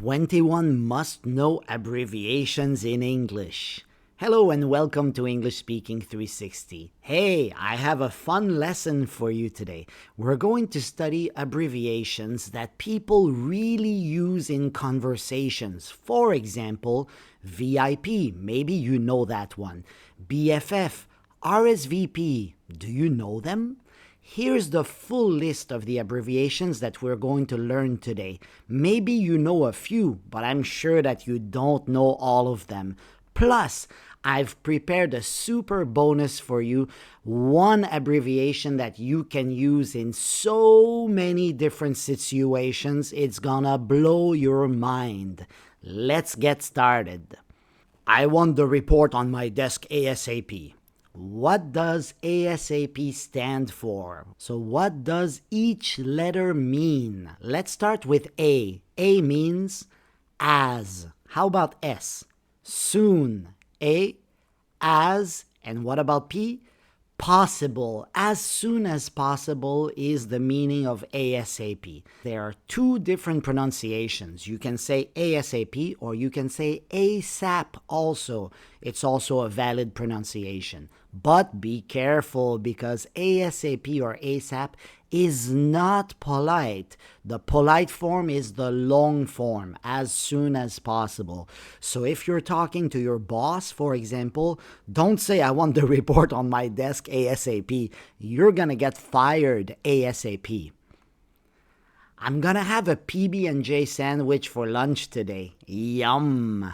21 must-know abbreviations in English. Hello and welcome to English Speaking 360. Hey, I have a fun lesson for you today. We're going to study abbreviations that people really use in conversations. For example, VIP, maybe you know that one. BFF, RSVP, do you know them? Here's the full list of the abbreviations that we're going to learn today. Maybe you know a few, but I'm sure that you don't know all of them. Plus, I've prepared a super bonus for you, one abbreviation that you can use in so many different situations. It's gonna blow your mind. Let's get started. I want the report on my desk ASAP. What does ASAP stand for? So what does each letter mean? Let's start with A. A means as. How about S? Soon. A, as, and what about P? Possible. As soon as possible is the meaning of ASAP. There are two different pronunciations. You can say ASAP or you can say ASAP also. It's also a valid pronunciation. But be careful because ASAP or ASAP is not polite. The polite form is the long form, as soon as possible. So if you're talking to your boss, for example, don't say, I want the report on my desk ASAP. You're gonna get fired ASAP. I'm gonna have a PB&J sandwich for lunch today. Yum!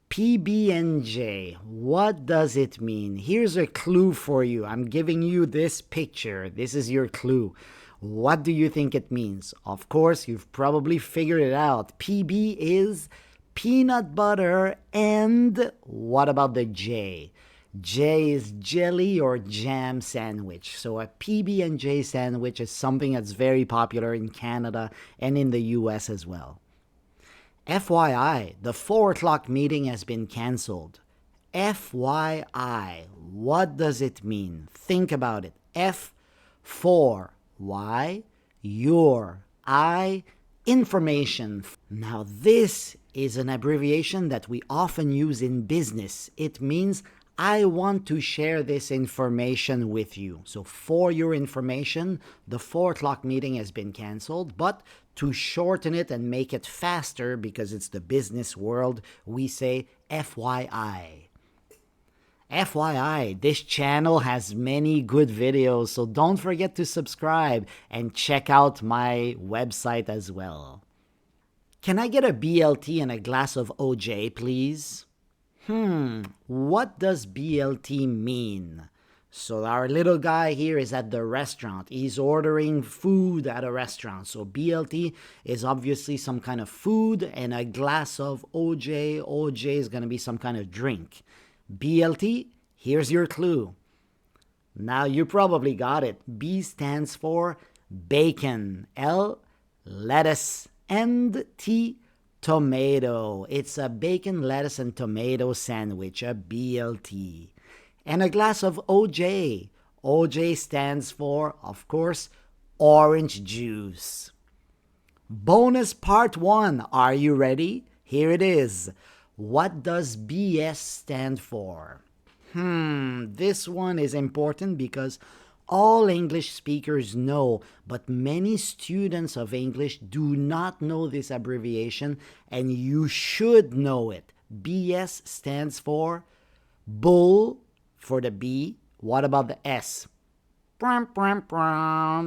PB&J, what does it mean? Here's a clue for you. I'm giving you this picture. This is your clue. What do you think it means? Of course, you've probably figured it out. PB is peanut butter, and what about the J? J is jelly or jam sandwich. So a PB&J sandwich is something that's very popular in Canada and in the US as well. FYI, the 4 o'clock meeting has been cancelled. FYI, what does it mean? Think about it. F, for, Y, your, I, information. Now this is an abbreviation that we often use in business. It means I want to share this information with you. So for your information, the 4 o'clock meeting has been cancelled, but to shorten it and make it faster because it's the business world, we say FYI. FYI, this channel has many good videos, so don't forget to subscribe and check out my website as well. Can I get a BLT and a glass of OJ, please? What does BLT mean? So our little guy here is at the restaurant. He's ordering food at a restaurant. So BLT is obviously some kind of food, and a glass of OJ. OJ is going to be some kind of drink. BLT, here's your clue. Now you probably got it. B stands for bacon. L, lettuce. And T, tomato. It's a bacon, lettuce, and tomato sandwich, a BLT. And a glass of OJ. OJ stands for, of course, orange juice. Bonus part 1. Are you ready? Here it is. What does BS stand for? This one is important because all English speakers know, but many students of English do not know this abbreviation, and you should know it. BS stands for bull for the B. What about the S?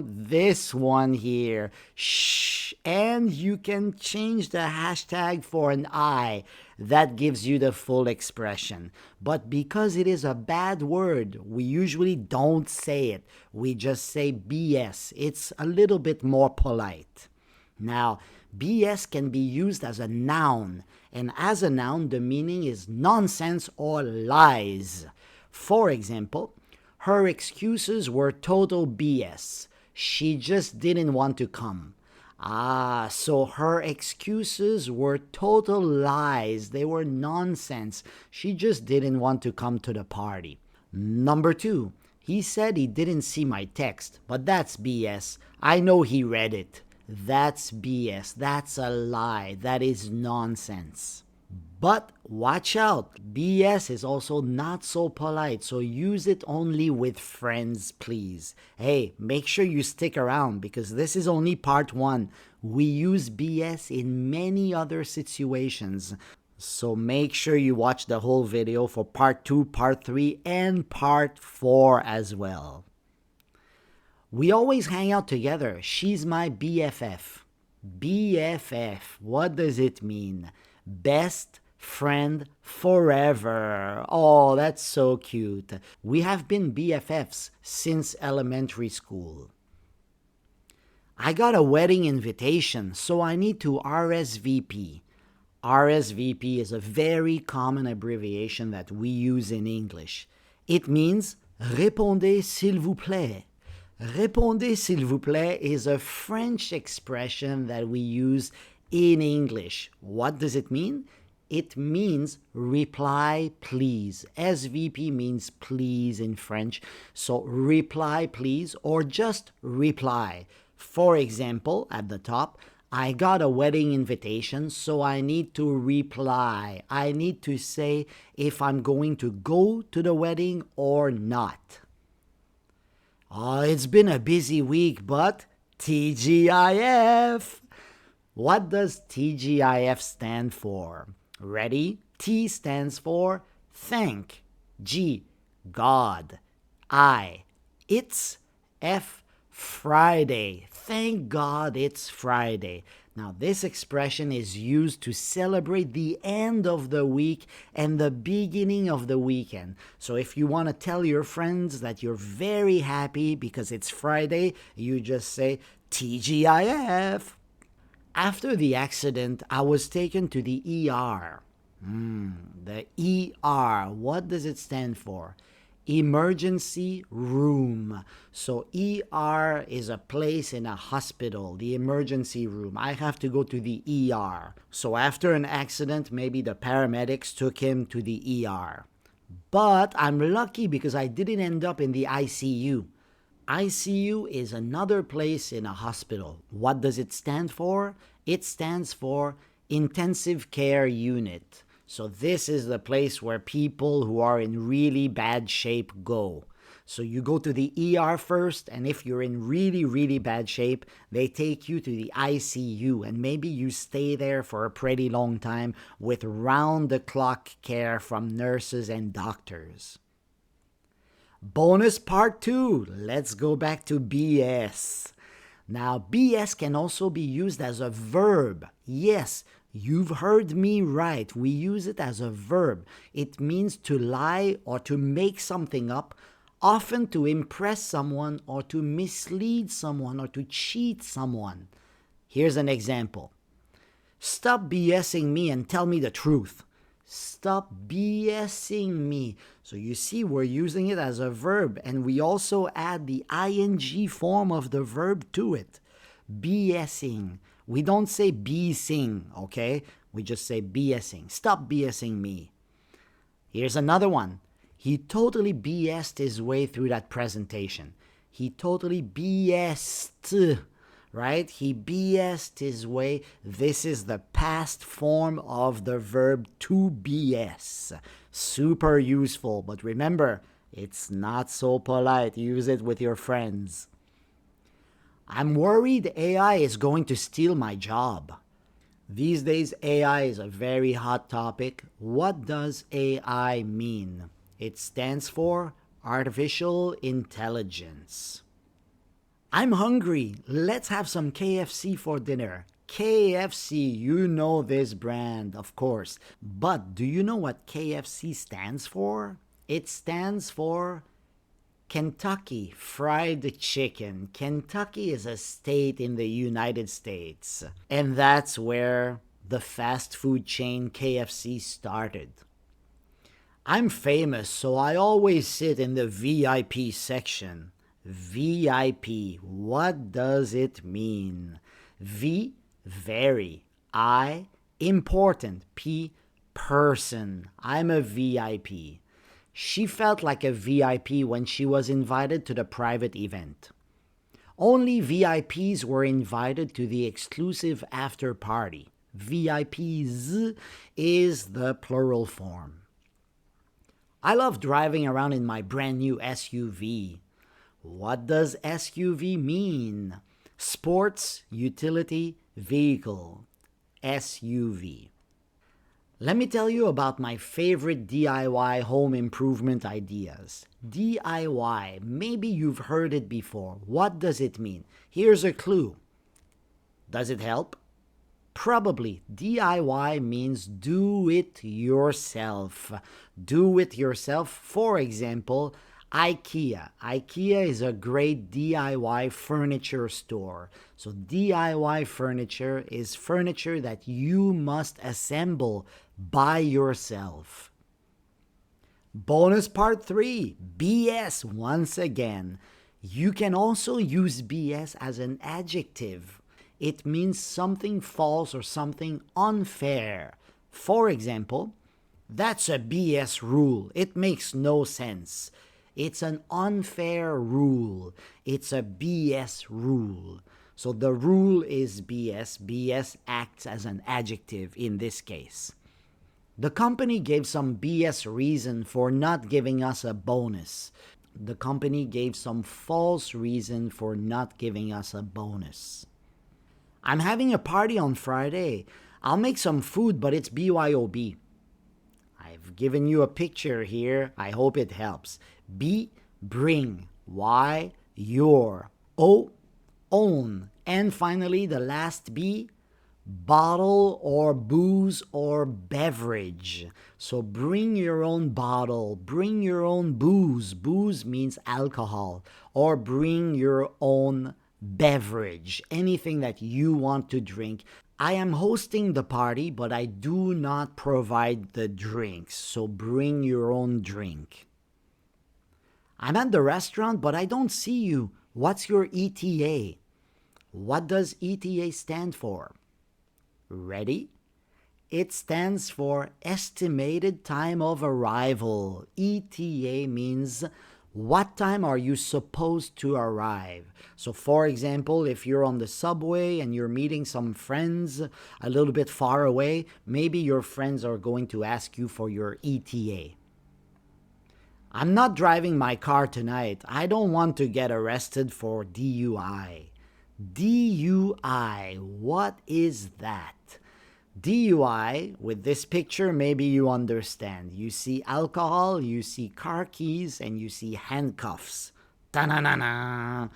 This one here. Shh. And you can change the hashtag for an I. That gives you the full expression. But because it is a bad word, we usually don't say it. We just say BS. It's a little bit more polite. Now, BS can be used as a noun. And as a noun, the meaning is nonsense or lies. For example, her excuses were total BS. She just didn't want to come. So her excuses were total lies. They were nonsense. She just didn't want to come to the party. Number 2, he said he didn't see my text, but that's BS. I know he read it. That's BS. That's a lie. That is nonsense. But watch out, BS is also not so polite, so use it only with friends, please. Hey, make sure you stick around because this is only part 1. We use BS in many other situations. So make sure you watch the whole video for part 2, part 3, and part 4 as well. We always hang out together. She's my BFF. BFF, what does it mean? Best friend forever. Oh, that's so cute. We have been BFFs since elementary school. I got a wedding invitation, so I need to RSVP. RSVP is a very common abbreviation that we use in English. It means répondez s'il vous plaît. Répondez s'il vous plaît is a French expression that we use in English. What does it mean? It means reply please. SVP means please in French. So reply please or just reply. For example, at the top, I got a wedding invitation, so I need to reply. I need to say if I'm going to go to the wedding or not. Oh, it's been a busy week, but TGIF. What does TGIF stand for? Ready? T stands for thank. G, God. I, it's. F, Friday. Thank God it's Friday. Now, this expression is used to celebrate the end of the week and the beginning of the weekend. So if you want to tell your friends that you're very happy because it's Friday, you just say TGIF. After the accident, I was taken to the ER. The ER, what does it stand for? Emergency room. So ER is a place in a hospital, the emergency room. I have to go to the ER. So after an accident, maybe the paramedics took him to the ER. But I'm lucky because I didn't end up in the ICU. ICU is another place in a hospital. What does it stand for? It stands for intensive care unit. So this is the place where people who are in really bad shape go. So you go to the ER first, and if you're in really, really bad shape, they take you to the ICU, and maybe you stay there for a pretty long time with round-the-clock care from nurses and doctors. Bonus part 2. Let's go back to BS. Now, BS can also be used as a verb. Yes, you've heard me right. We use it as a verb. It means to lie or to make something up, often to impress someone or to mislead someone or to cheat someone. Here's an example. Stop BSing me and tell me the truth. Stop BSing me. So you see, we're using it as a verb, and we also add the ing form of the verb to it. BSing. We don't say BSing, okay? We just say BSing. Stop BSing me. Here's another one. He totally BS'd his way through that presentation. He totally BS'd, right? He BS'd his way. This is the past form of the verb to BS. Super useful, but remember, it's not so polite. Use it with your friends. I'm worried AI is going to steal my job. These days, AI is a very hot topic. What does AI mean? It stands for Artificial Intelligence. I'm hungry. Let's have some KFC for dinner. KFC, you know this brand, of course. But do you know what KFC stands for? It stands for Kentucky Fried Chicken. Kentucky is a state in the United States. And that's where the fast food chain KFC started. I'm famous, so I always sit in the VIP section. VIP, what does it mean? V, very. I, important. P, person. I'm a VIP. She felt like a VIP when she was invited to the private event. Only VIPs were invited to the exclusive after party. VIPs is the plural form. I love driving around in my brand new SUV. What does SUV mean? Sports Utility Vehicle. SUV. Let me tell you about my favorite DIY home improvement ideas. DIY, maybe you've heard it before. What does it mean? Here's a clue. Does it help? Probably. DIY means do it yourself. Do it yourself. For example, IKEA. IKEA is a great DIY furniture store. So DIY furniture is furniture that you must assemble by yourself. Bonus part 3, BS once again. You can also use BS as an adjective. It means something false or something unfair. For example, that's a BS rule. It makes no sense. It's an unfair rule. It's a BS rule. So the rule is BS. BS acts as an adjective in this case. The company gave some BS reason for not giving us a bonus. The company gave some false reason for not giving us a bonus. I'm having a party on Friday. I'll make some food, but it's BYOB. I've given you a picture here. I hope it helps. B, bring. Y, your. O, own. And finally, the last B, bottle or booze or beverage. So bring your own bottle, bring your own booze. Booze means alcohol. Or bring your own beverage, anything that you want to drink. I am hosting the party, but I do not provide the drinks, so bring your own drink. I'm at the restaurant, but I don't see you. What's your ETA? What does ETA stand for? Ready? It stands for estimated time of arrival. ETA means what time are you supposed to arrive? So for example, if you're on the subway and you're meeting some friends a little bit far away, maybe your friends are going to ask you for your ETA. I'm not driving my car tonight. I don't want to get arrested for DUI. DUI, what is that? DUI, with this picture, maybe you understand. You see alcohol, you see car keys, and you see handcuffs. Ta-na-na-na!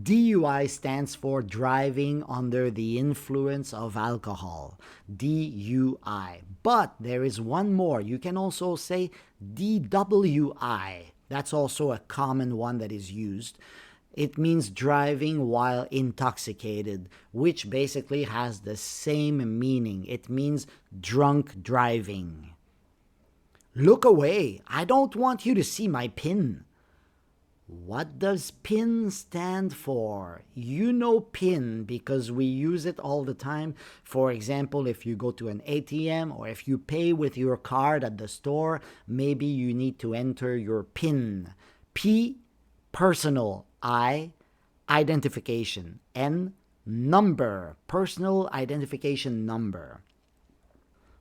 DUI stands for driving under the influence of alcohol. DUI. But there is one more. You can also say DWI. That's also a common one that is used. It means driving while intoxicated, which basically has the same meaning. It means drunk driving. Look away. I don't want you to see my PIN. What does PIN stand for? You know PIN because we use it all the time. For example, if you go to an ATM or if you pay with your card at the store, maybe you need to enter your PIN. P, personal. I, identification. N, number, personal identification number.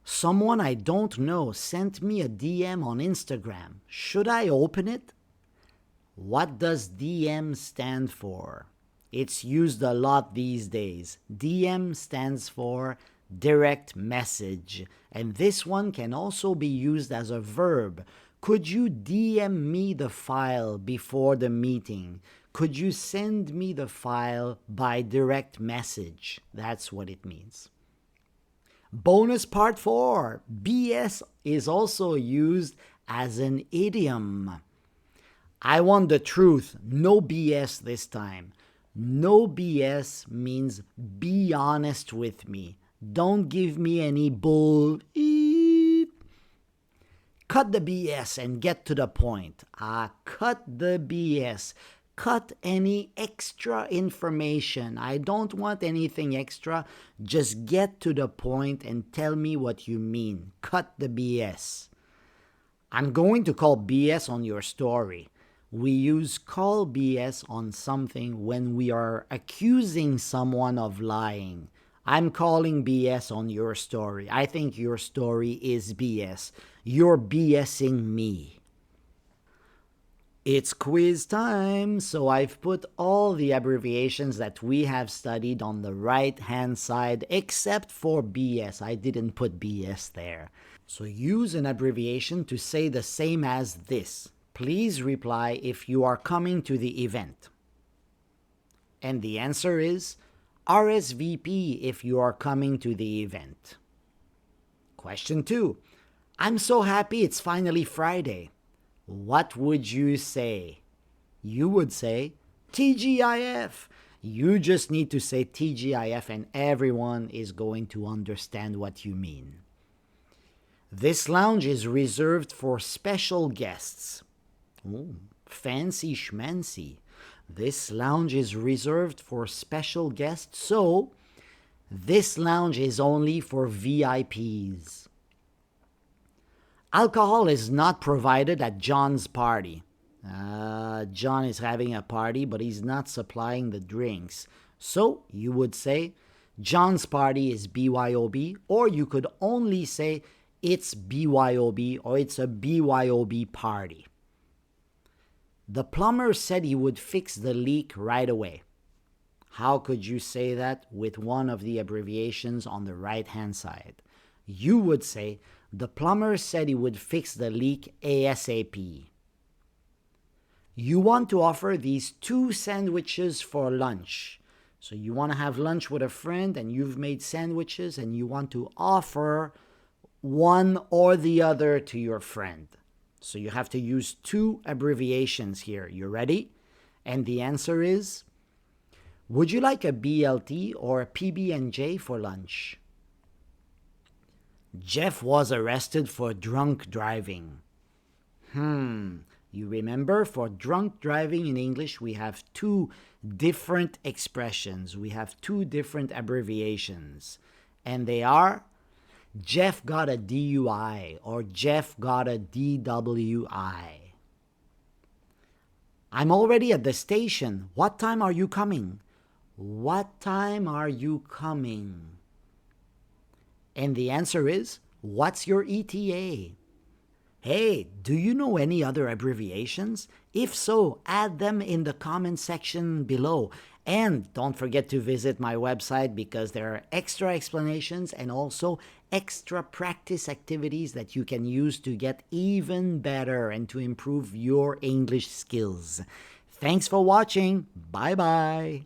Someone I don't know sent me a DM on Instagram. Should I open it? What does DM stand for? It's used a lot these days. DM stands for direct message. And this one can also be used as a verb. Could you DM me the file before the meeting? Could you send me the file by direct message? That's what it means. Bonus part 4. BS is also used as an idiom. I want the truth. No BS this time. No BS means be honest with me. Don't give me any bull. Cut the BS and get to the point. Cut the BS. Cut any extra information. I don't want anything extra. Just get to the point and tell me what you mean. Cut the BS. I'm going to call BS on your story. We use call BS on something when we are accusing someone of lying. I'm calling BS on your story. I think your story is BS. You're BSing me. It's quiz time, so I've put all the abbreviations that we have studied on the right-hand side, except for BS. I didn't put BS there. So use an abbreviation to say the same as this. Please reply if you are coming to the event. And the answer is RSVP if you are coming to the event. Question 2. I'm so happy it's finally Friday. What would you say? You would say TGIF. You just need to say TGIF and everyone is going to understand what you mean. This lounge is reserved for special guests. Oh, fancy schmancy. This lounge is reserved for special guests, so this lounge is only for VIPs. Alcohol is not provided at John's party. John is having a party, but he's not supplying the drinks. So you would say, John's party is BYOB, or you could only say, it's BYOB, or it's a BYOB party. The plumber said he would fix the leak right away. How could you say that with one of the abbreviations on the right-hand side? You would say, the plumber said he would fix the leak ASAP. You want to offer these 2 sandwiches for lunch. So you want to have lunch with a friend and you've made sandwiches and you want to offer one or the other to your friend. So you have to use 2 abbreviations here. You ready? And the answer is, would you like a BLT or a PB&J for lunch? Jeff was arrested for drunk driving. You remember, for drunk driving in English, we have 2 different expressions. We have 2 different abbreviations. And they are, Jeff got a DUI or Jeff got a DWI. I'm already at the station. What time are you coming? What time are you coming? And the answer is, what's your ETA? Hey, do you know any other abbreviations? If so, add them in the comment section below. And don't forget to visit my website because there are extra explanations and also extra practice activities that you can use to get even better and to improve your English skills. Thanks for watching. Bye-bye.